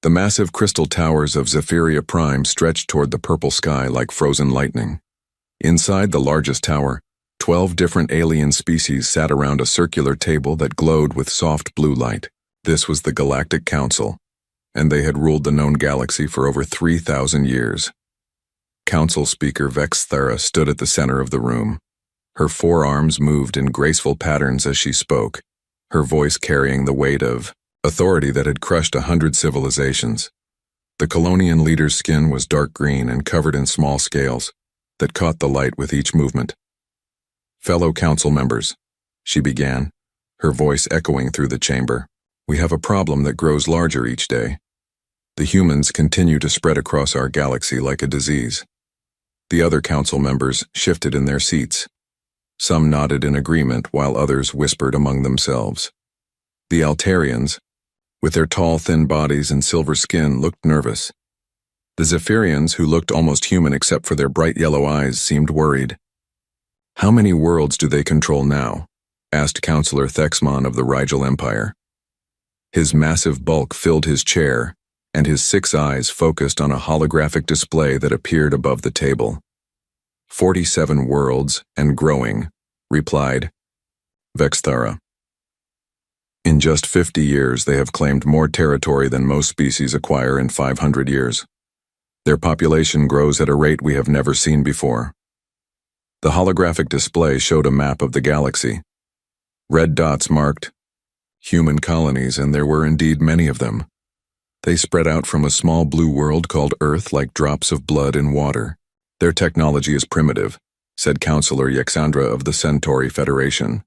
The massive crystal towers of Zephyria Prime stretched toward the purple sky like frozen lightning. Inside the largest tower, 12 different alien species sat around a circular table that glowed with soft blue light. This was the Galactic Council, and they had ruled the known galaxy for over 3,000 years. Council Speaker Vex Thera stood at the center of the room. Her forearms moved in graceful patterns as she spoke, her voice carrying the weight of authority that had crushed 100 civilizations. The Colonian leader's skin was dark green and covered in small scales that caught the light with each movement. "Fellow council members," she began, her voice echoing through the chamber, "we have a problem that grows larger each day. The humans continue to spread across our galaxy like a disease." The other council members shifted in their seats. Some nodded in agreement while others whispered among themselves. The Altarians, with their tall, thin bodies and silver skin, looked nervous. The Zephyrians, who looked almost human except for their bright yellow eyes, seemed worried. "How many worlds do they control now?" asked Councillor Thexmon of the Rigel Empire. His massive bulk filled his chair, and his 6 eyes focused on a holographic display that appeared above the table. 47 worlds, and growing," replied Vex Thera. "In just 50 years, they have claimed more territory than most species acquire in 500 years. Their population grows at a rate we have never seen before." The holographic display showed a map of the galaxy. Red dots marked human colonies, and there were indeed many of them. They spread out from a small blue world called Earth like drops of blood in water. "Their technology is primitive," said Councillor Yexandra of the Centauri Federation.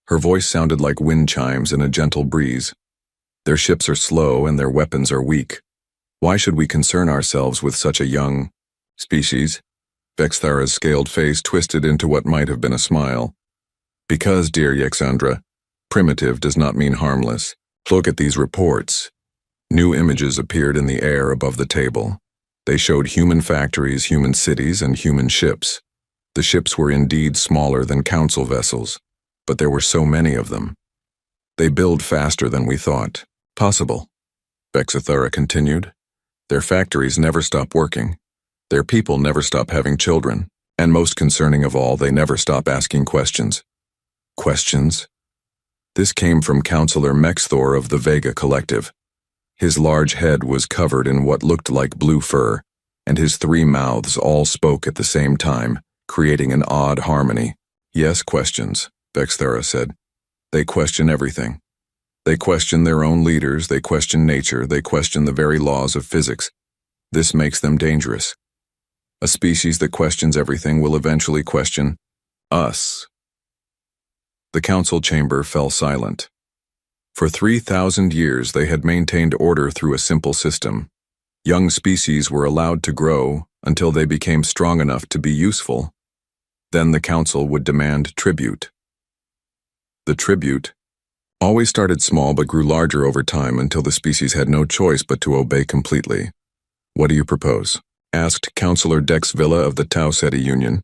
Her voice sounded like wind chimes in a gentle breeze. "Their ships are slow and their weapons are weak. Why should we concern ourselves with such a young species?" Vex Thera's scaled face twisted into what might have been a smile. "Because, dear Yexandra, primitive does not mean harmless. Look at these reports." New images appeared in the air above the table. They showed human factories, human cities, and human ships. The ships were indeed smaller than council vessels, but there were so many of them. "They build faster than we thought possible," Vex Thera continued. "Their factories never stop working. Their people never stop having children. And most concerning of all, they never stop asking questions." Questions? This came from Councillor Mexthor of the Vega Collective. His large head was covered in what looked like blue fur, and his 3 mouths all spoke at the same time, creating an odd harmony. "Yes, questions," Vex Thera said. "They question everything. They question their own leaders, they question nature, they question the very laws of physics. This makes them dangerous. A species that questions everything will eventually question us." The council chamber fell silent. For 3,000 years they had maintained order through a simple system. Young species were allowed to grow until they became strong enough to be useful. Then the council would demand tribute. The tribute always started small but grew larger over time until the species had no choice but to obey completely. "What do you propose?" asked Councillor Dex Villa of the Tau Ceti Union.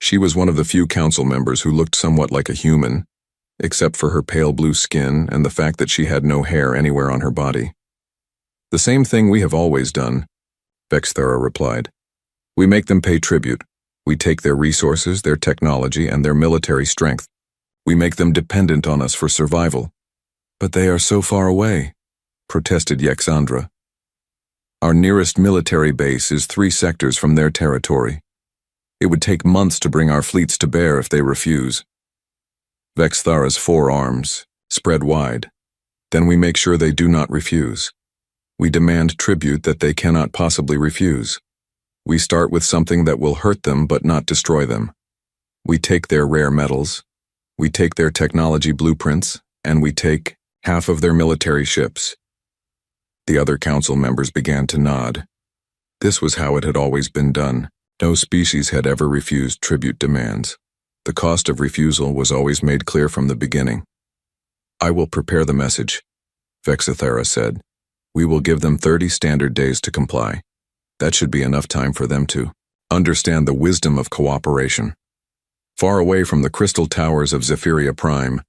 She was one of the few council members who looked somewhat like a human, except for her pale blue skin and the fact that she had no hair anywhere on her body. "The same thing we have always done," Vex Thera replied. "We make them pay tribute. We take their resources, their technology, and their military strength. We make them dependent on us for survival." "But they are so far away," protested Yexandra. "Our nearest military base is 3 sectors from their territory. It would take months to bring our fleets to bear if they refuse." Vex Thera's forearms spread wide. "Then we make sure they do not refuse. We demand tribute that they cannot possibly refuse. We start with something that will hurt them but not destroy them. We take their rare metals, we take their technology blueprints, and we take half of their military ships." The other council members began to nod. This was how it had always been done. No species had ever refused tribute demands. The cost of refusal was always made clear from the beginning. "I will prepare the message," Vex Thera said. "We will give them 30 standard days to comply. That should be enough time for them to understand the wisdom of cooperation." Far away from the crystal towers of Zephyria Prime,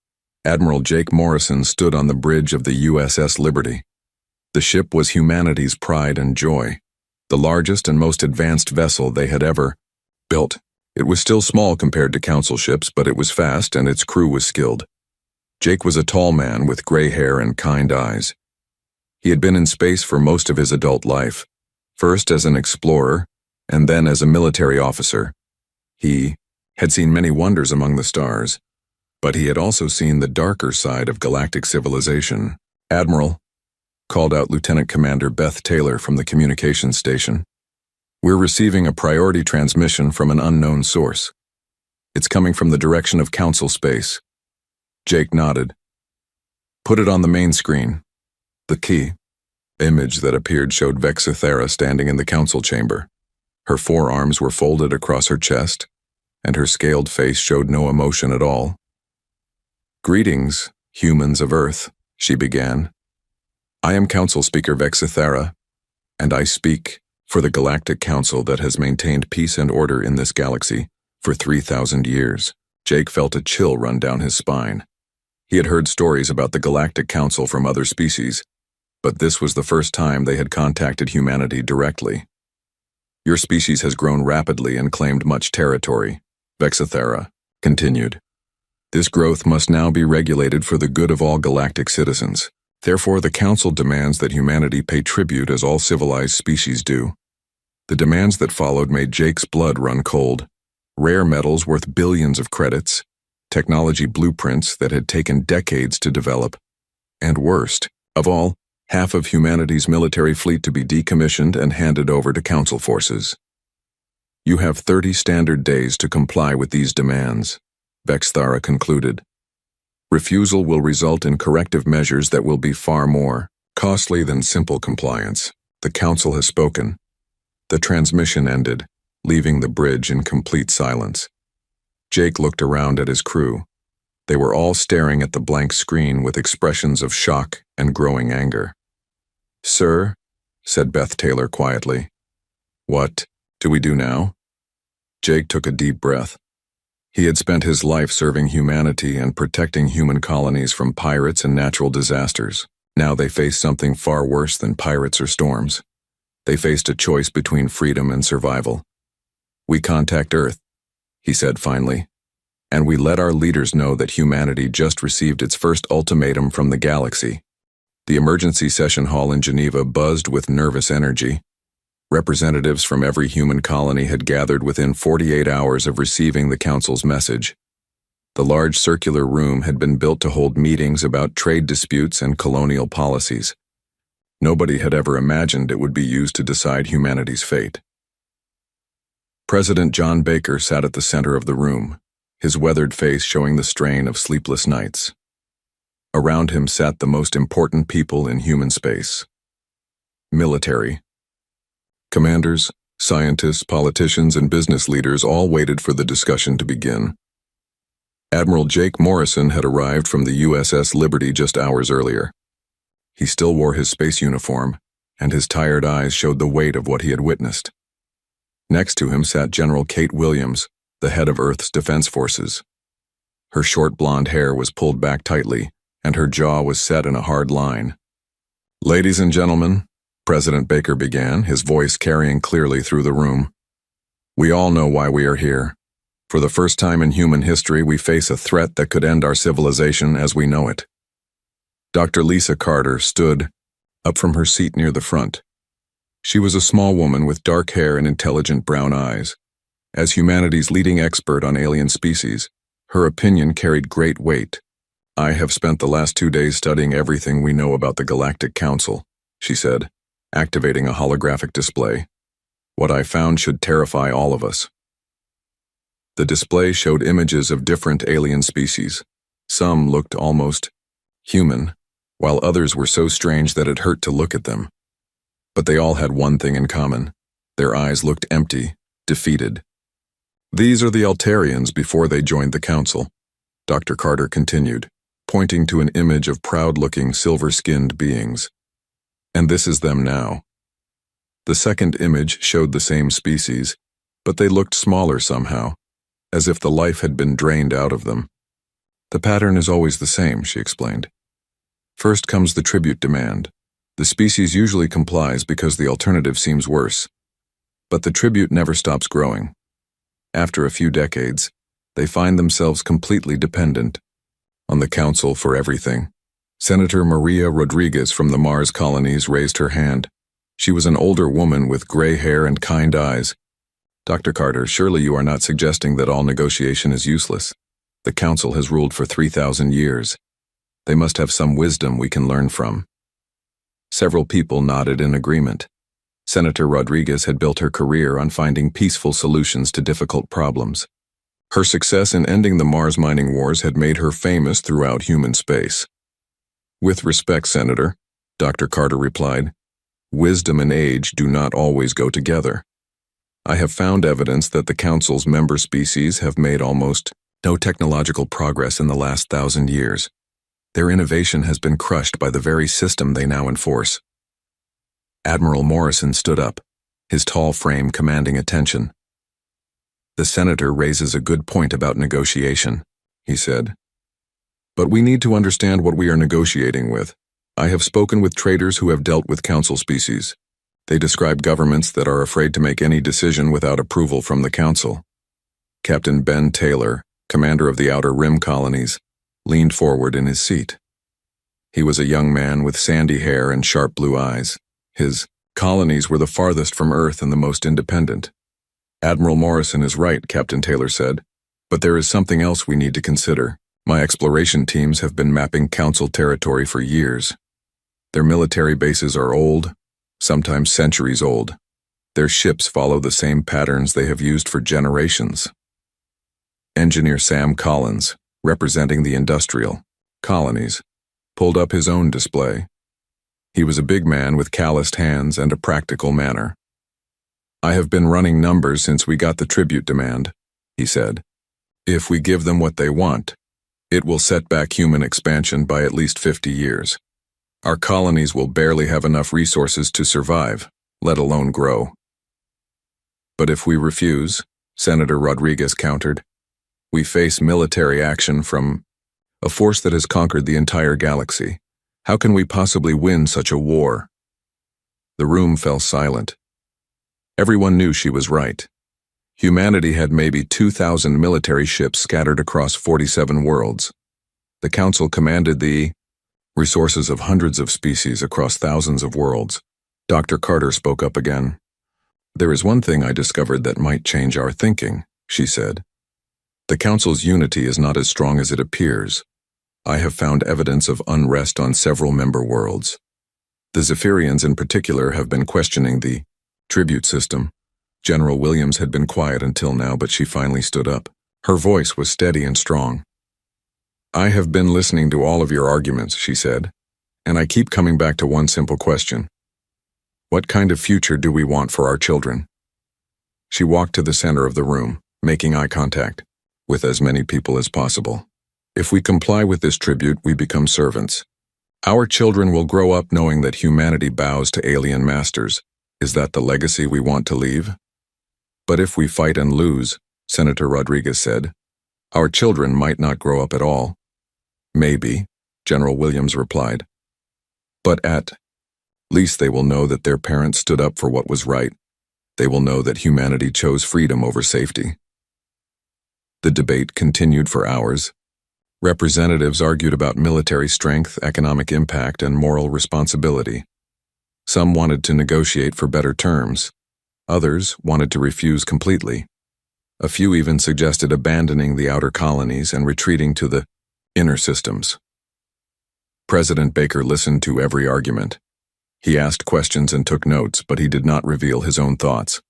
Admiral Jake Morrison stood on the bridge of the USS Liberty. The ship was humanity's pride and joy, the largest and most advanced vessel they had ever built. It was still small compared to council ships, but it was fast and its crew was skilled. Jake was a tall man with gray hair and kind eyes. He had been in space for most of his adult life, first as an explorer and then as a military officer. He had seen many wonders among the stars, but he had also seen the darker side of galactic civilization. "Admiral," called out Lieutenant Commander Beth Taylor from the communications station. "We're receiving a priority transmission from an unknown source. It's coming from the direction of Council space." Jake nodded. "Put it on the main screen." The key image that appeared showed Vexithera standing in the council chamber. Her forearms were folded across her chest, and her scaled face showed no emotion at all. "Greetings, humans of Earth," she began. "I am Council Speaker Vexithera, and I speak for the Galactic Council that has maintained peace and order in this galaxy for 3,000 years. Jake felt a chill run down his spine. He had heard stories about the Galactic Council from other species, but this was the first time they had contacted humanity directly. "Your species has grown rapidly and claimed much territory," Vexithera continued. "This growth must now be regulated for the good of all galactic citizens. Therefore, the Council demands that humanity pay tribute as all civilized species do." The demands that followed made Jake's blood run cold. Rare metals worth billions of credits, technology blueprints that had taken decades to develop, and worst of all, half of humanity's military fleet to be decommissioned and handed over to Council forces. "You have 30 standard days to comply with these demands," Vexithera concluded. "Refusal will result in corrective measures that will be far more costly than simple compliance. The Council has spoken." The transmission ended, leaving the bridge in complete silence. Jake looked around at his crew. They were all staring at the blank screen with expressions of shock and growing anger. "Sir," said Beth Taylor quietly. "What do we do now?" Jake took a deep breath. He had spent his life serving humanity and protecting human colonies from pirates and natural disasters. Now they faced something far worse than pirates or storms. They faced a choice between freedom and survival. "We contact Earth," he said finally, "and we let our leaders know that humanity just received its first ultimatum from the galaxy." The emergency session hall in Geneva buzzed with nervous energy. Representatives from every human colony had gathered within 48 hours of receiving the Council's message. The large circular room had been built to hold meetings about trade disputes and colonial policies. Nobody had ever imagined it would be used to decide humanity's fate. President John Baker sat at the center of the room, his weathered face showing the strain of sleepless nights. Around him sat the most important people in human space. Military. Commanders, scientists, politicians, and business leaders all waited for the discussion to begin. Admiral Jake Morrison had arrived from the USS Liberty just hours earlier. He still wore his space uniform, and his tired eyes showed the weight of what he had witnessed. Next to him sat General Kate Williams, the head of Earth's defense forces. Her short blonde hair was pulled back tightly, and her jaw was set in a hard line. "Ladies and gentlemen," President Baker began, his voice carrying clearly through the room, "we all know why we are here. For the first time in human history, we face a threat that could end our civilization as we know it." Dr. Lisa Carter stood up from her seat near the front. She was a small woman with dark hair and intelligent brown eyes. As humanity's leading expert on alien species, her opinion carried great weight. "I have spent the last 2 days studying everything we know about the Galactic Council," she said, activating a holographic display. "What I found should terrify all of us." The display showed images of different alien species. Some looked almost human, while others were so strange that it hurt to look at them. But they all had one thing in common. Their eyes looked empty, defeated. "These are the Altarians before they joined the Council," Dr. Carter continued, pointing to an image of proud-looking, silver-skinned beings. "And this is them now." The second image showed the same species, but they looked smaller somehow, as if the life had been drained out of them. "The pattern is always the same," she explained. "First comes the tribute demand, The species usually complies because the alternative seems worse. But the tribute never stops growing. After a few decades, they find themselves completely dependent on the Council for everything. Senator Maria Rodriguez from the Mars colonies raised her hand. She was an older woman with gray hair and kind eyes. Dr. Carter, surely you are not suggesting that all negotiation is useless. The Council has ruled for 3,000 years. They must have some wisdom we can learn from. Several people nodded in agreement. Senator Rodriguez had built her career on finding peaceful solutions to difficult problems. Her success in ending the Mars mining wars had made her famous throughout human space. With respect, Senator, Dr. Carter replied, wisdom and age do not always go together. I have found evidence that the Council's member species have made almost no technological progress in the last 1,000 years. Their innovation has been crushed by the very system they now enforce. Admiral Morrison stood up, his tall frame commanding attention. The senator raises a good point about negotiation, he said. But we need to understand what we are negotiating with. I have spoken with traders who have dealt with Council species. They describe governments that are afraid to make any decision without approval from the Council. Captain Ben Taylor, commander of the Outer Rim colonies, leaned forward in his seat. He was a young man with sandy hair and sharp blue eyes. His colonies were the farthest from Earth and the most independent. Admiral Morrison is right, Captain Taylor said, but there is something else we need to consider. My exploration teams have been mapping Council territory for years. Their military bases are old, sometimes centuries old. Their ships follow the same patterns they have used for generations. Engineer Sam Collins, representing the industrial colonies, pulled up his own display. He was a big man with calloused hands and a practical manner. I have been running numbers since we got the tribute demand, he said. If we give them what they want, it will set back human expansion by at least 50 years. Our colonies will barely have enough resources to survive, let alone grow. But if we refuse, Senator Rodriguez countered, we face military action from a force that has conquered the entire galaxy. How can we possibly win such a war? The room fell silent. Everyone knew she was right. Humanity had maybe 2,000 military ships scattered across 47 worlds. The Council commanded the resources of hundreds of species across thousands of worlds. Dr. Carter spoke up again. There is one thing I discovered that might change our thinking, she said. The Council's unity is not as strong as it appears. I have found evidence of unrest on several member worlds. The Zephyrians in particular have been questioning the tribute system. General Williams had been quiet until now, but she finally stood up. Her voice was steady and strong. I have been listening to all of your arguments, she said, and I keep coming back to one simple question. What kind of future do we want for our children? She walked to the center of the room, making eye contact with as many people as possible. If we comply with this tribute, we become servants. Our children will grow up knowing that humanity bows to alien masters. Is that the legacy we want to leave? But if we fight and lose, Senator Rodriguez said, our children might not grow up at all. Maybe, General Williams replied. But at least they will know that their parents stood up for what was right. They will know that humanity chose freedom over safety. The debate continued for hours. Representatives argued about military strength, economic impact, and moral responsibility. Some wanted to negotiate for better terms. Others wanted to refuse completely. A few even suggested abandoning the outer colonies and retreating to the inner systems. President Baker listened to every argument. He asked questions and took notes, but he did not reveal his own thoughts.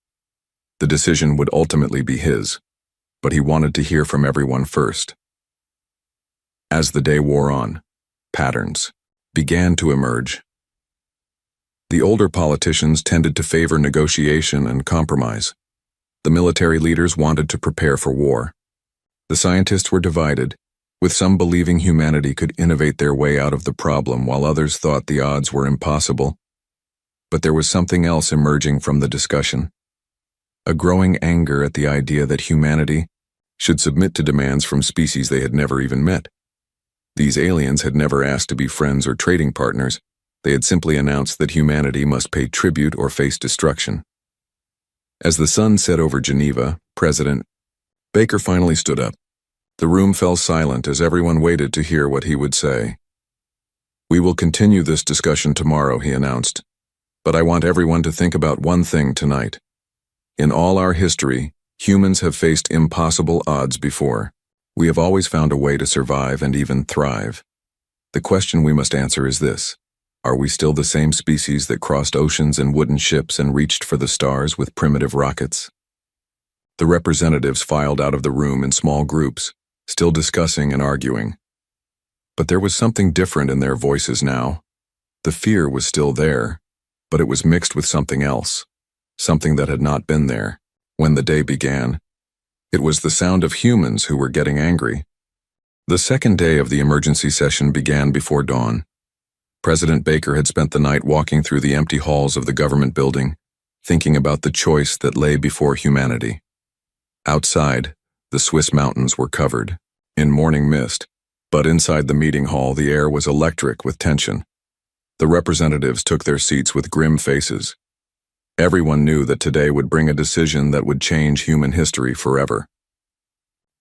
The decision would ultimately be his, but he wanted to hear from everyone first. As the day wore on, patterns began to emerge. The older politicians tended to favor negotiation and compromise. The military leaders wanted to prepare for war. The scientists were divided, with some believing humanity could innovate their way out of the problem while others thought the odds were impossible. But there was something else emerging from the discussion. A growing anger at the idea that humanity should submit to demands from species they had never even met. These aliens had never asked to be friends or trading partners. They had simply announced that humanity must pay tribute or face destruction. As the sun set over Geneva, President Baker finally stood up. The room fell silent as everyone waited to hear what he would say. "We will continue this discussion tomorrow," he announced. "But I want everyone to think about one thing tonight. In all our history, humans have faced impossible odds before. We have always found a way to survive and even thrive. The question we must answer is this: are we still the same species that crossed oceans in wooden ships and reached for the stars with primitive rockets?" The representatives filed out of the room in small groups, still discussing and arguing. But there was something different in their voices now. The fear was still there, but it was mixed with something else, something that had not been there when the day began. It was the sound of humans who were getting angry. The second day of the emergency session began before dawn. President Baker had spent the night walking through the empty halls of the government building, thinking about the choice that lay before humanity. Outside, the Swiss mountains were covered in morning mist, but inside the meeting hall the air was electric with tension. The representatives took their seats with grim faces. Everyone knew that today would bring a decision that would change human history forever.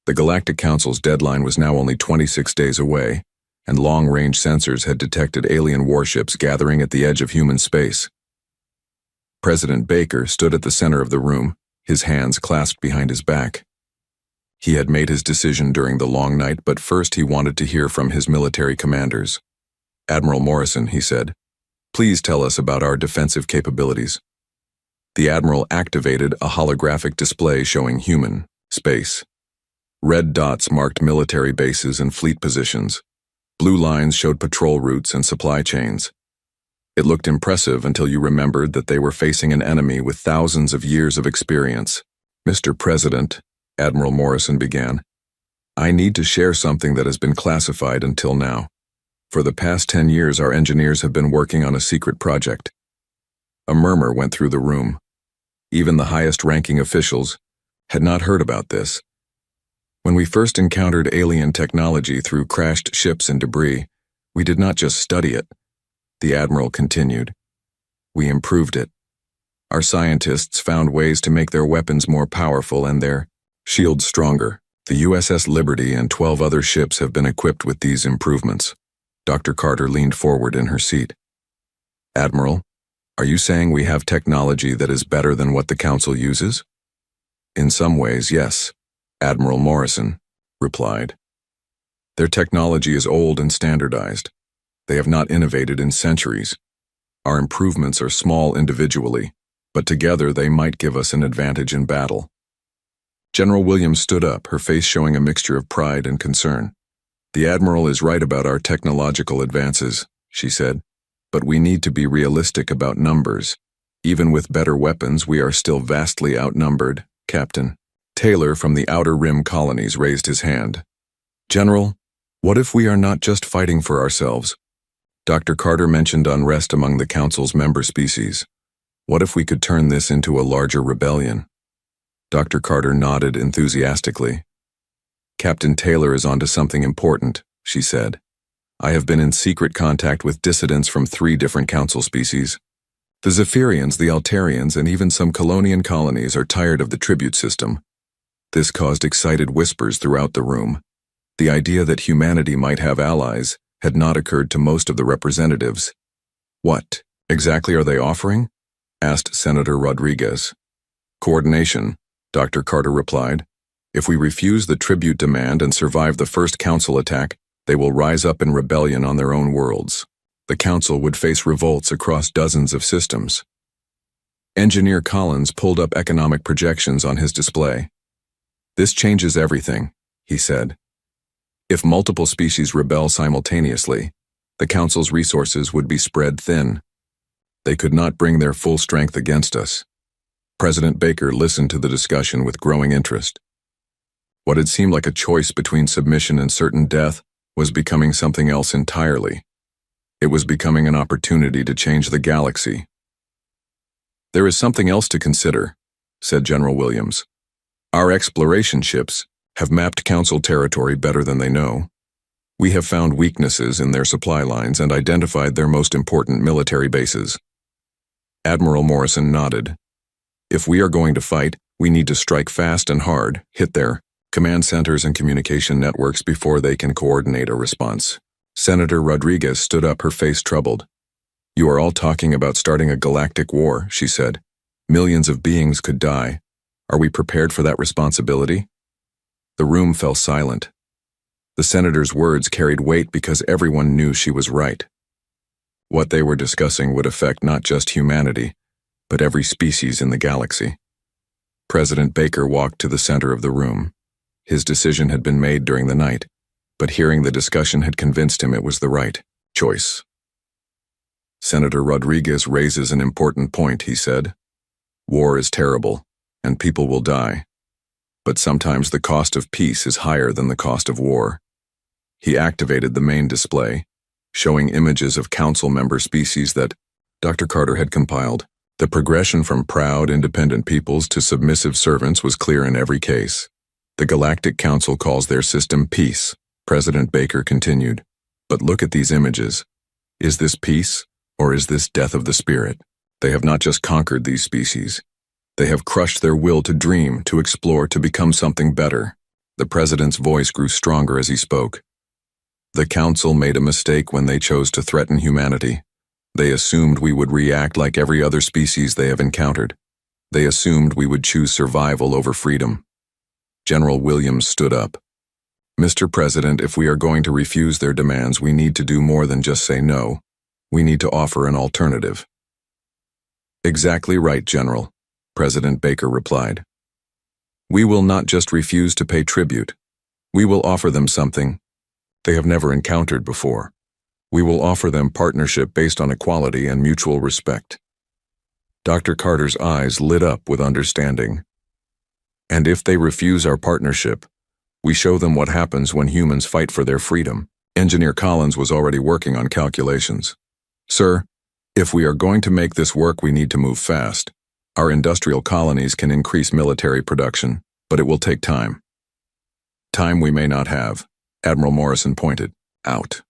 The Galactic Council's deadline was now only 26 days away, and long-range sensors had detected alien warships gathering at the edge of human space. President Baker stood at the center of the room, his hands clasped behind his back. He had made his decision during the long night, but first he wanted to hear from his military commanders. "Admiral Morrison," he said, "please tell us about our defensive capabilities." The Admiral activated a holographic display showing human space. Red dots marked military bases and fleet positions. Blue lines showed patrol routes and supply chains. It looked impressive until you remembered that they were facing an enemy with thousands of years of experience. "Mr. President," Admiral Morrison began, "I need to share something that has been classified until now. For the past 10 years, our engineers have been working on a secret project." A murmur went through the room. Even the highest-ranking officials had not heard about this. "When we first encountered alien technology through crashed ships and debris, we did not just study it," the Admiral continued. "We improved it. Our scientists found ways to make their weapons more powerful and their shields stronger. The USS Liberty and 12 other ships have been equipped with these improvements." Dr. Carter leaned forward in her seat. "Admiral, are you saying we have technology that is better than what the Council uses?" "In some ways, yes," Admiral Morrison replied. "Their technology is old and standardized. They have not innovated in centuries. Our improvements are small individually, but together they might give us an advantage in battle." General Williams stood up, her face showing a mixture of pride and concern. "The Admiral is right about our technological advances," she said, "but we need to be realistic about numbers. Even with better weapons, we are still vastly outnumbered, Captain." Taylor from the Outer Rim colonies raised his hand. "General, what if we are not just fighting for ourselves?" Dr. Carter mentioned unrest among the Council's member species. "What if we could turn this into a larger rebellion?" Dr. Carter nodded enthusiastically. "Captain Taylor is onto something important," she said. "I have been in secret contact with dissidents from 3 different Council species. The Zephyrians, the Altarians, and even some Colonian colonies are tired of the tribute system." This caused excited whispers throughout the room. The idea that humanity might have allies had not occurred to most of the representatives. "What exactly are they offering?" asked Senator Rodriguez. "Coordination," Dr. Carter replied. "If we refuse the tribute demand and survive the first Council attack, they will rise up in rebellion on their own worlds. The Council would face revolts across dozens of systems." Engineer Collins pulled up economic projections on his display. "This changes everything," he said. "If multiple species rebel simultaneously, the Council's resources would be spread thin. They could not bring their full strength against us." President Baker listened to the discussion with growing interest. What had seemed like a choice between submission and certain death was becoming something else entirely. It was becoming an opportunity to change the galaxy. "There is something else to consider," said General Williams. "Our exploration ships have mapped Council territory better than they know. We have found weaknesses in their supply lines and identified their most important military bases. Admiral Morrison nodded. If we are going to fight, we need to strike fast and hard, hit their command centers and communication networks before they can coordinate a response. Senator Rodriguez stood up, her face troubled. You are all talking about starting a galactic war, she said. Millions of beings could die. Are we prepared for that responsibility? The room fell silent. The senator's words carried weight because everyone knew she was right. What they were discussing would affect not just humanity, but every species in the galaxy. President Baker walked to the center of the room. His decision had been made during the night, but hearing the discussion had convinced him it was the right choice. Senator Rodriguez raises an important point, he said. War is terrible, and people will die. But sometimes the cost of peace is higher than the cost of war. He activated the main display, showing images of council member species that Dr. Carter had compiled. The progression from proud, independent peoples to submissive servants was clear in every case. The Galactic Council calls their system peace, President Baker continued. But look at these images. Is this peace, or is this death of the spirit? They have not just conquered these species. They have crushed their will to dream, to explore, to become something better. The president's voice grew stronger as he spoke. The council made a mistake when they chose to threaten humanity. They assumed we would react like every other species they have encountered. They assumed we would choose survival over freedom. General Williams stood up. Mr. President, if we are going to refuse their demands, we need to do more than just say no. We need to offer an alternative. Exactly right, General, President Baker replied. We will not just refuse to pay tribute. We will offer them something they have never encountered before. We will offer them partnership based on equality and mutual respect. Dr. Carter's eyes lit up with understanding. And if they refuse our partnership, we show them what happens when humans fight for their freedom. Engineer Collins was already working on calculations. Sir, if we are going to make this work, we need to move fast. Our industrial colonies can increase military production, but it will take time. Time we may not have, Admiral Morrison pointed out.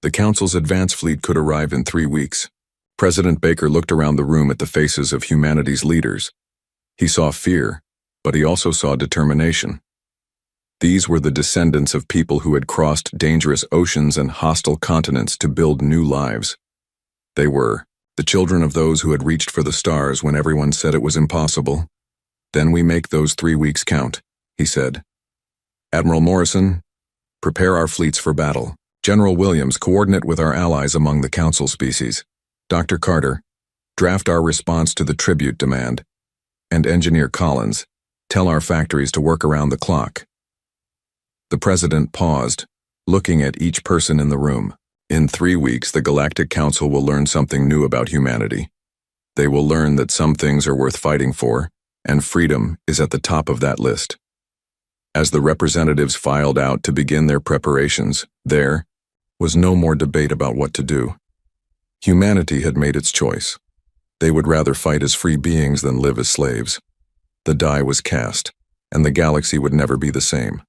The Council's advance fleet could arrive in 3 weeks. President Baker looked around the room at the faces of humanity's leaders. He saw fear, but he also saw determination. These were the descendants of people who had crossed dangerous oceans and hostile continents to build new lives. They were the children of those who had reached for the stars when everyone said it was impossible. Then we make those 3 weeks count, he said. Admiral Morrison, prepare our fleets for battle. General Williams, coordinate with our allies among the Council species. Dr. Carter, draft our response to the tribute demand. And Engineer Collins, tell our factories to work around the clock. The President paused, looking at each person in the room. In 3 weeks, the Galactic Council will learn something new about humanity. They will learn that some things are worth fighting for, and freedom is at the top of that list. As the representatives filed out to begin their preparations, there was no more debate about what to do. Humanity had made its choice. They would rather fight as free beings than live as slaves. The die was cast, and the galaxy would never be the same.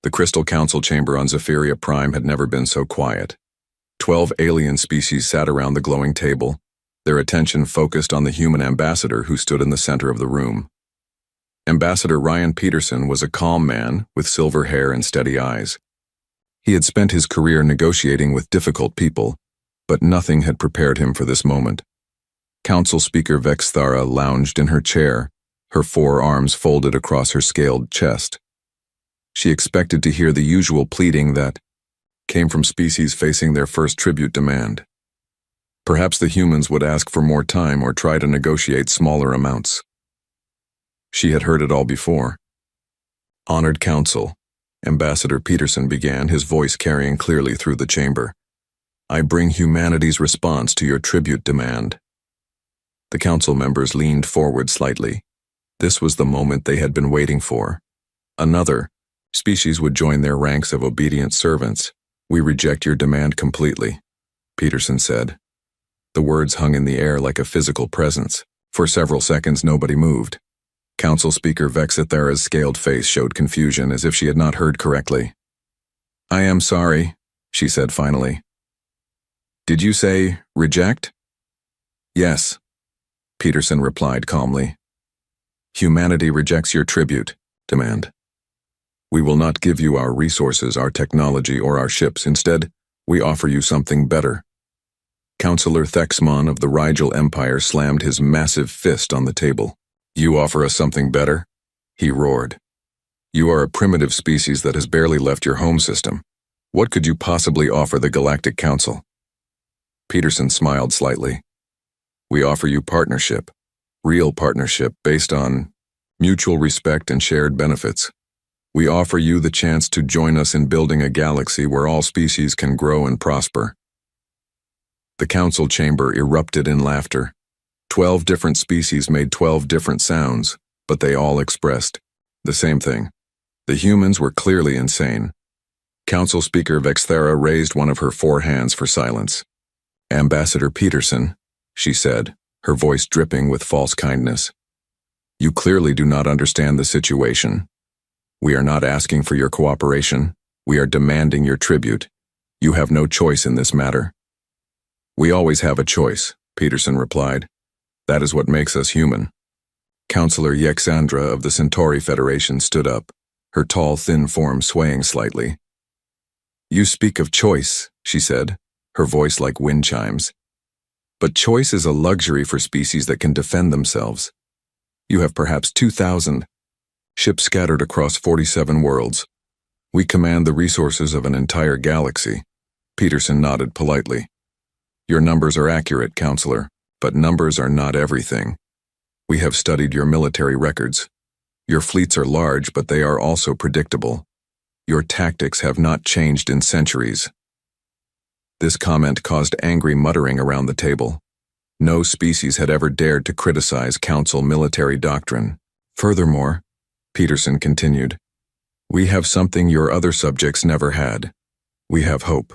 The Crystal Council chamber on Zephyria Prime had never been so quiet. 12 alien species sat around the glowing table, their attention focused on the human ambassador who stood in the center of the room. Ambassador Ryan Peterson was a calm man with silver hair and steady eyes. He had spent his career negotiating with difficult people, but nothing had prepared him for this moment. Council Speaker Vexthara lounged in her chair, her forearms folded across her scaled chest. She expected to hear the usual pleading that came from species facing their first tribute demand. Perhaps the humans would ask for more time or try to negotiate smaller amounts. She had heard it all before. Honored Council, Ambassador Peterson began, his voice carrying clearly through the chamber. I bring humanity's response to your tribute demand. The council members leaned forward slightly. This was the moment they had been waiting for. Another species would join their ranks of obedient servants. We reject your demand completely, Peterson said. The words hung in the air like a physical presence. For several seconds, nobody moved. Council Speaker Vexithara's scaled face showed confusion as if she had not heard correctly. I am sorry, she said finally. Did you say reject? Yes, Peterson replied calmly. Humanity rejects your tribute, demand. We will not give you our resources, our technology, or our ships. Instead, we offer you something better. Councillor Thexmon of the Rigel Empire slammed his massive fist on the table. You offer us something better? He roared. You are a primitive species that has barely left your home system. What could you possibly offer the Galactic Council? Peterson smiled slightly. We offer you partnership, real partnership based on mutual respect and shared benefits. We offer you the chance to join us in building a galaxy where all species can grow and prosper. The council chamber erupted in laughter. 12 different species made 12 different sounds, but they all expressed the same thing. The humans were clearly insane. Council Speaker Vexthera raised one of her 4 hands for silence. Ambassador Peterson, she said, her voice dripping with false kindness. You clearly do not understand the situation. We are not asking for your cooperation. We are demanding your tribute. You have no choice in this matter. We always have a choice, Peterson replied. That is what makes us human. Councillor Yexandra of the Centauri Federation stood up, her tall, thin form swaying slightly. You speak of choice, she said, her voice like wind chimes. But choice is a luxury for species that can defend themselves. You have perhaps 2,000 ships scattered across 47 worlds. We command the resources of an entire galaxy. Peterson nodded politely. Your numbers are accurate, Counselor, but numbers are not everything. We have studied your military records. Your fleets are large, but they are also predictable. Your tactics have not changed in centuries. This comment caused angry muttering around the table. No species had ever dared to criticize Council military doctrine. Furthermore, Peterson continued, we have something your other subjects never had. We have hope.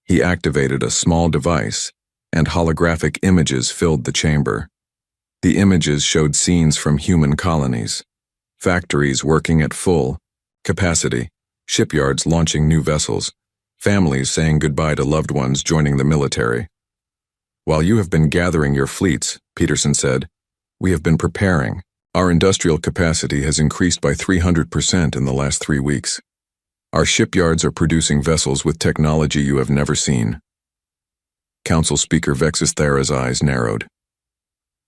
He activated a small device, and holographic images filled the chamber. The images showed scenes from human colonies, factories working at full capacity, shipyards launching new vessels, families saying goodbye to loved ones joining the military. While you have been gathering your fleets, Peterson said, we have been preparing. Our industrial capacity has increased by 300% in the last 3 weeks. Our shipyards are producing vessels with technology you have never seen. Council Speaker Vexisthera's eyes narrowed.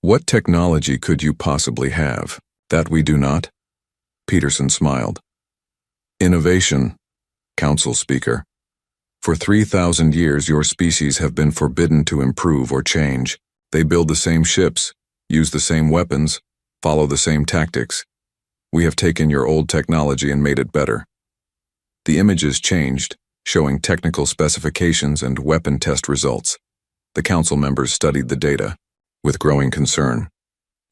What technology could you possibly have that we do not? Peterson smiled. Innovation, Council Speaker. For 3,000 years your species have been forbidden to improve or change. They build the same ships, use the same weapons, follow the same tactics. We have taken your old technology and made it better. The images changed, showing technical specifications and weapon test results. The council members studied the data with growing concern.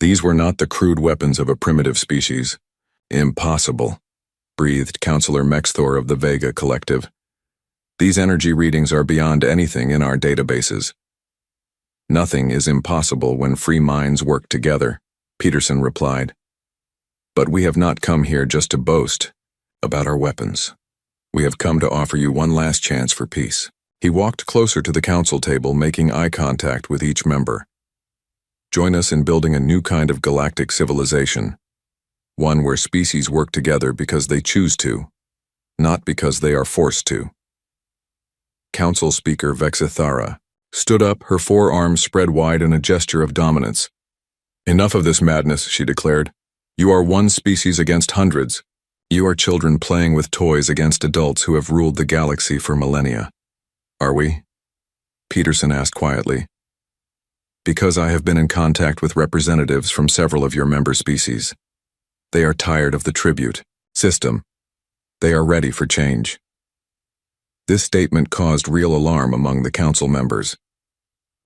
These were not the crude weapons of a primitive species. Impossible, breathed Councillor Mexthor of the Vega Collective. These energy readings are beyond anything in our databases. Nothing is impossible when free minds work together, Peterson replied. But we have not come here just to boast about our weapons. We have come to offer you one last chance for peace. He walked closer to the council table, making eye contact with each member. Join us in building a new kind of galactic civilization, one where species work together because they choose to, not because they are forced to. Council Speaker Vexithara stood up, her forearms spread wide in a gesture of dominance. Enough of this madness, she declared. You are one species against hundreds. You are children playing with toys against adults who have ruled the galaxy for millennia. Are we? Peterson asked quietly. Because I have been in contact with representatives from several of your member species. They are tired of the tribute system. They are ready for change. This statement caused real alarm among the council members.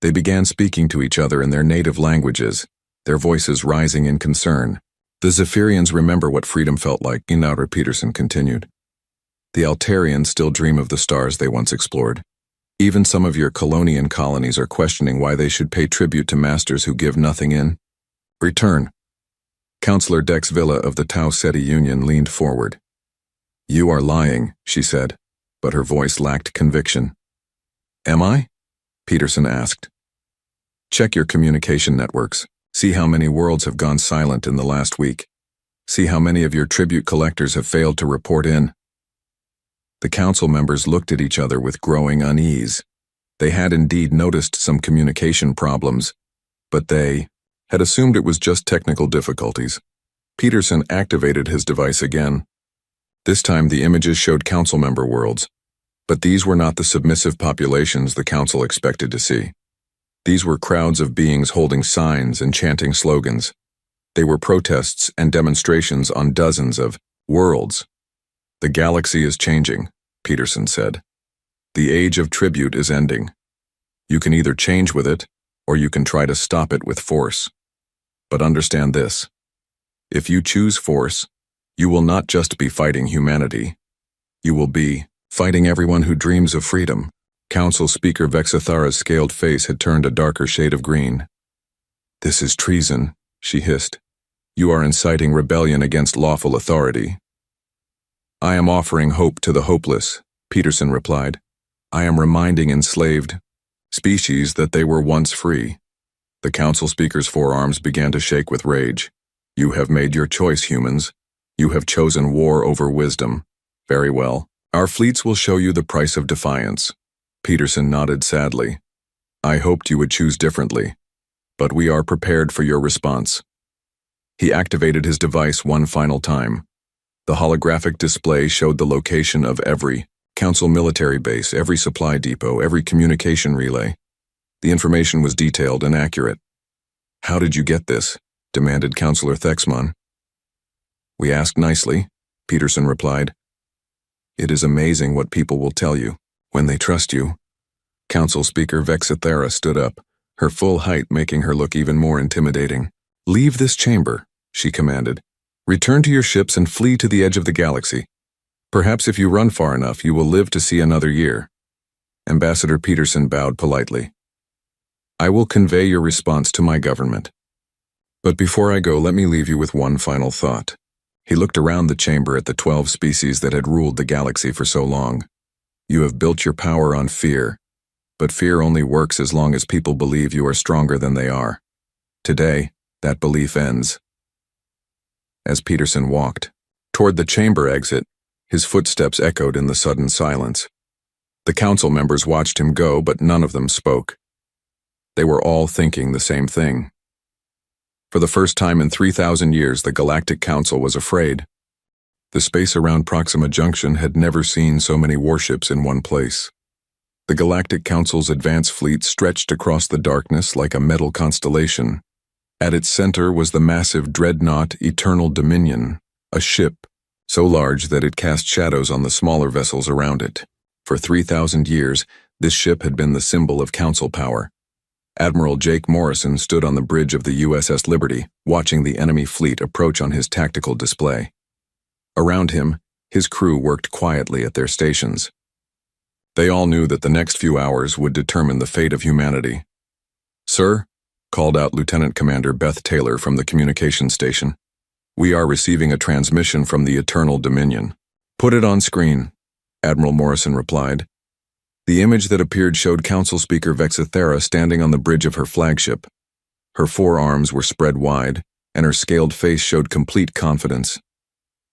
They began speaking to each other in their native languages, their voices rising in concern. The Zephyrians remember what freedom felt like, Inaura Peterson continued. The Altarians still dream of the stars they once explored. Even some of your Colonian colonies are questioning why they should pay tribute to masters who give nothing in return. Councillor Dex Villa of the Tau Ceti Union leaned forward. You are lying, she said. but her voice lacked conviction. "Am I?" Peterson asked. "Check your communication networks. See how many worlds have gone silent in the last week. See how many of your tribute collectors have failed to report in." The council members looked at each other with growing unease. They had indeed noticed some communication problems, but they had assumed it was just technical difficulties. Peterson activated his device again. This time the images showed council member worlds, but these were not the submissive populations the council expected to see. These were crowds of beings holding signs and chanting slogans. They were protests and demonstrations on dozens of worlds. "The galaxy is changing," Peterson said. "The age of tribute is ending. You can either change with it, or you can try to stop it with force. But understand this. If you choose force, you will not just be fighting humanity. You will be fighting everyone who dreams of freedom." Council Speaker Vexithara's scaled face had turned a darker shade of green. "This is treason," she hissed. "You are inciting rebellion against lawful authority." "I am offering hope to the hopeless," Peterson replied. "I am reminding enslaved species that they were once free." The council speaker's forearms began to shake with rage. "You have made your choice, humans. You have chosen war over wisdom. Very well. Our fleets will show you the price of defiance." Peterson nodded sadly. "I hoped you would choose differently, but we are prepared for your response." He activated his device one final time. The holographic display showed the location of every council military base, every supply depot, every communication relay. The information was detailed and accurate. "How did you get this?" demanded Councillor Thexmon. "We asked nicely," Peterson replied. "It is amazing what people will tell you when they trust you." Council Speaker Vexithara stood up, her full height making her look even more intimidating. "Leave this chamber," she commanded. "Return to your ships and flee to the edge of the galaxy. Perhaps if you run far enough, you will live to see another year." Ambassador Peterson bowed politely. "I will convey your response to my government. But before I go, let me leave you with one final thought." He looked around the chamber at the 12 species that had ruled the galaxy for so long. "You have built your power on fear, but fear only works as long as people believe you are stronger than they are. Today, that belief ends." As Peterson walked toward the chamber exit, his footsteps echoed in the sudden silence. The council members watched him go, but none of them spoke. They were all thinking the same thing. For the first time in 3,000 years, the Galactic Council was afraid. The space around Proxima Junction had never seen so many warships in one place. The Galactic Council's advance fleet stretched across the darkness like a metal constellation. At its center was the massive dreadnought Eternal Dominion, a ship so large that it cast shadows on the smaller vessels around it. For 3,000 years, this ship had been the symbol of council power. Admiral Jake Morrison stood on the bridge of the USS Liberty, watching the enemy fleet approach on his tactical display. Around him, his crew worked quietly at their stations. They all knew that the next few hours would determine the fate of humanity. "Sir," called out Lieutenant Commander Beth Taylor from the communications station, "we are receiving a transmission from the Eternal Dominion." "Put it on screen," Admiral Morrison replied. The image that appeared showed Council Speaker Vexithara standing on the bridge of her flagship. Her forearms were spread wide, and her scaled face showed complete confidence.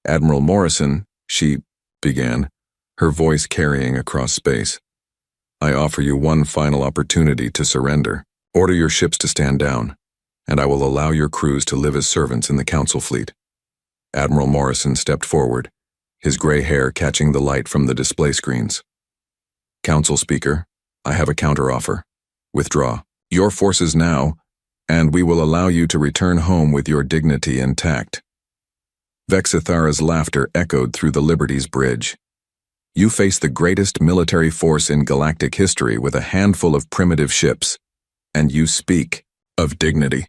"Admiral Morrison," she began, her voice carrying across space. "I offer you one final opportunity to surrender. Order your ships to stand down, and I will allow your crews to live as servants in the Council fleet." Admiral Morrison stepped forward, his gray hair catching the light from the display screens. "Council Speaker, I have a counteroffer. Withdraw your forces now, and we will allow you to return home with your dignity intact." Vexithara's laughter echoed through the Liberty's bridge. "You face the greatest military force in galactic history with a handful of primitive ships, and you speak of dignity.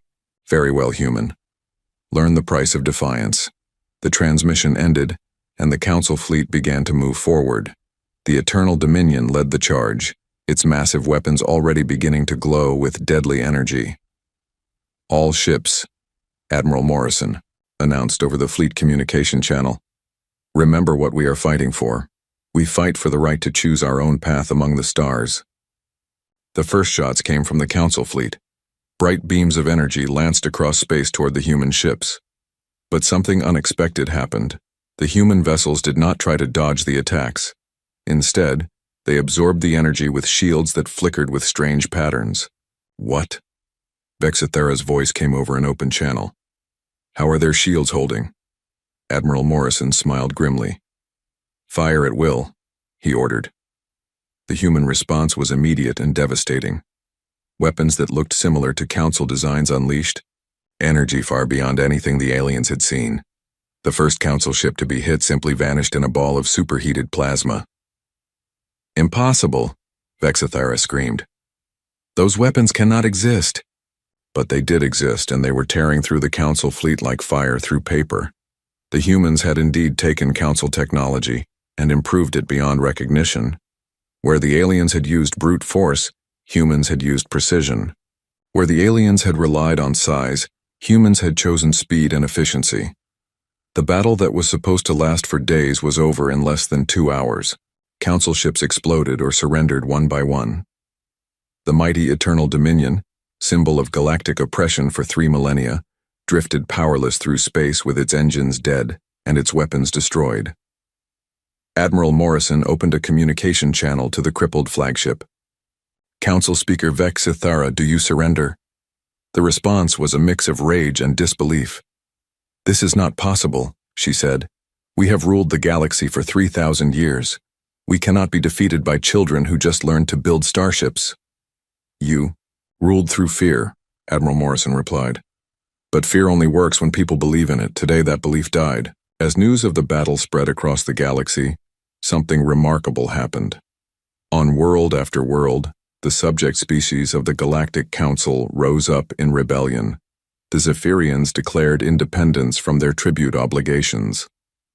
Very well, human. Learn the price of defiance." The transmission ended, and the Council fleet began to move forward. The Eternal Dominion led the charge, its massive weapons already beginning to glow with deadly energy. "All ships," Admiral Morrison announced over the fleet communication channel. "Remember what we are fighting for. We fight for the right to choose our own path among the stars. The first shots came from the Council fleet. Bright beams of energy lanced across space toward the human ships. But something unexpected happened. The human vessels did not try to dodge the attacks. Instead, they absorbed the energy with shields that flickered with strange patterns. What? Vexithera's voice came over an open channel. How are their shields holding? Admiral Morrison smiled grimly. Fire at will, he ordered. The human response was immediate and devastating. Weapons that looked similar to Council designs unleashed, energy far beyond anything the aliens had seen. The first Council ship to be hit simply vanished in a ball of superheated plasma. Impossible, Vexithera screamed. Those weapons cannot exist. But they did exist, and they were tearing through the Council fleet like fire through paper. The humans had indeed taken Council technology and improved it beyond recognition. Where the aliens had used brute force, humans had used precision. Where the aliens had relied on size, humans had chosen speed and efficiency. The battle that was supposed to last for days was over in less than 2 hours. Council ships exploded or surrendered one by one. The mighty Eternal Dominion, symbol of galactic oppression for 3 millennia, drifted powerless through space with its engines dead and its weapons destroyed. Admiral Morrison opened a communication channel to the crippled flagship. Council Speaker Vexithera, do you surrender? The response was a mix of rage and disbelief. This is not possible, she said. We have ruled the galaxy for 3,000 years. We cannot be defeated by children who just learned to build starships. You ruled through fear, Admiral Morrison replied. But fear only works when people believe in it. Today that belief died. As news of the battle spread across the galaxy, something remarkable happened. On world after world, the subject species of the Galactic Council rose up in rebellion. The Zephyrians declared independence from their tribute obligations.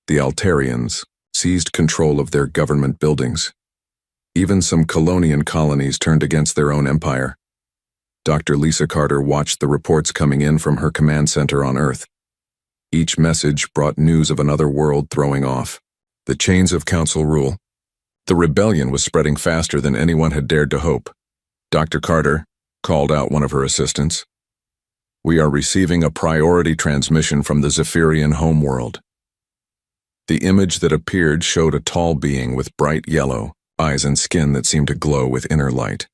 The Altarians seized control of their government buildings. Even some Colonian colonies turned against their own empire. Dr. Lisa Carter watched the reports coming in from her command center on Earth. Each message brought news of another world throwing off. The chains of Council rule. The rebellion was spreading faster than anyone had dared to hope. Dr. Carter called out one of her assistants. We are receiving a priority transmission from the Zephyrian homeworld. The image that appeared showed a tall being with bright yellow eyes and skin that seemed to glow with inner light.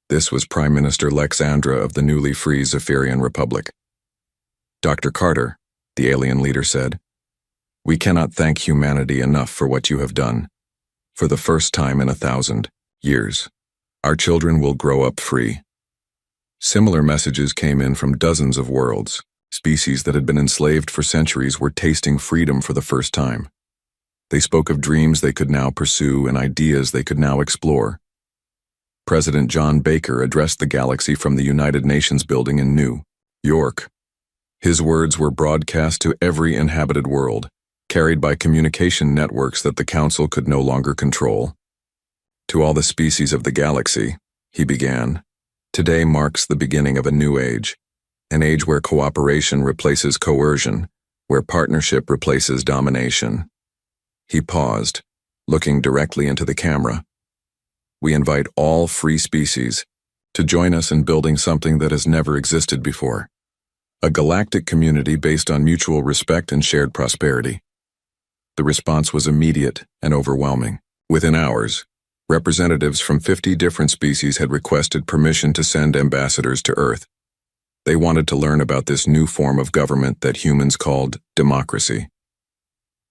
This was Prime Minister Lexandra of the newly free Zephyrian Republic. Dr. Carter, the alien leader said, we cannot thank humanity enough for what you have done. For the first time in 1,000 years, our children will grow up free. Similar messages came in from dozens of worlds. Species that had been enslaved for centuries were tasting freedom for the first time. They spoke of dreams they could now pursue and ideas they could now explore. President John Baker addressed the galaxy from the United Nations building in New York. His words were broadcast to every inhabited world, carried by communication networks that the Council could no longer control. To all the species of the galaxy, he began, today marks the beginning of a new age, an age where cooperation replaces coercion, where partnership replaces domination. He paused, looking directly into the camera. We invite all free species to join us in building something that has never existed before. A galactic community based on mutual respect and shared prosperity. The response was immediate and overwhelming. Within hours, representatives from 50 different species had requested permission to send ambassadors to Earth. They wanted to learn about this new form of government that humans called democracy.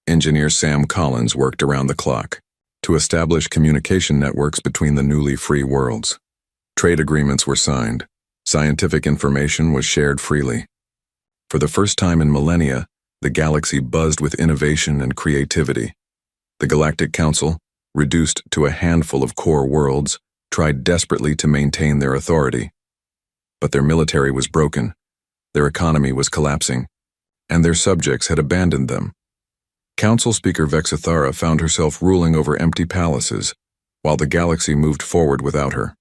Engineer Sam Collins worked around the clock to establish communication networks between the newly free worlds. Trade agreements were signed. Scientific information was shared freely. For the first time in millennia, the galaxy buzzed with innovation and creativity. The Galactic Council, reduced to a handful of core worlds, tried desperately to maintain their authority. But their military was broken, their economy was collapsing, and their subjects had abandoned them. Council Speaker Vexithera found herself ruling over empty palaces, while the galaxy moved forward without her.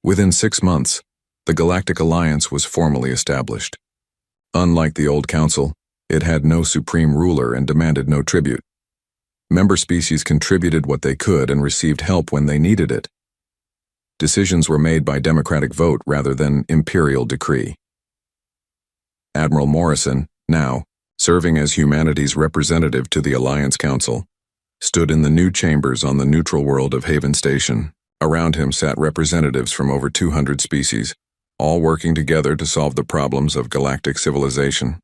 Within 6 months, the Galactic Alliance was formally established. Unlike the old Council, it had no supreme ruler and demanded no tribute. Member species contributed what they could and received help when they needed it. Decisions were made by democratic vote rather than imperial decree. Admiral Morrison, now serving as humanity's representative to the Alliance Council, stood in the new chambers on the neutral world of Haven Station. Around him sat representatives from over 200 species, all working together to solve the problems of galactic civilization.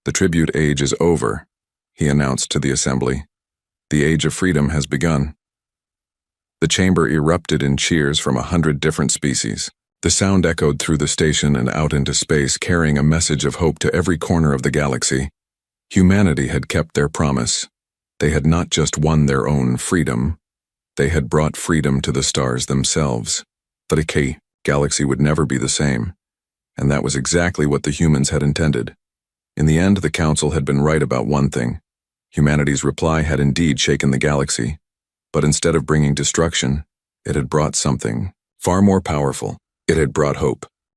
"The tribute age is over," he announced to the assembly. "The age of freedom has begun." The chamber erupted in cheers from 100 different species. The sound echoed through the station and out into space, carrying a message of hope to every corner of the galaxy. Humanity had kept their promise. They had not just won their own freedom, they had brought freedom to the stars themselves. The galaxy would never be the same, and that was exactly what the humans had intended. In the end, the Council had been right about one thing. Humanity's reply had indeed shaken the galaxy, but instead of bringing destruction, it had brought something far more powerful. It had brought hope.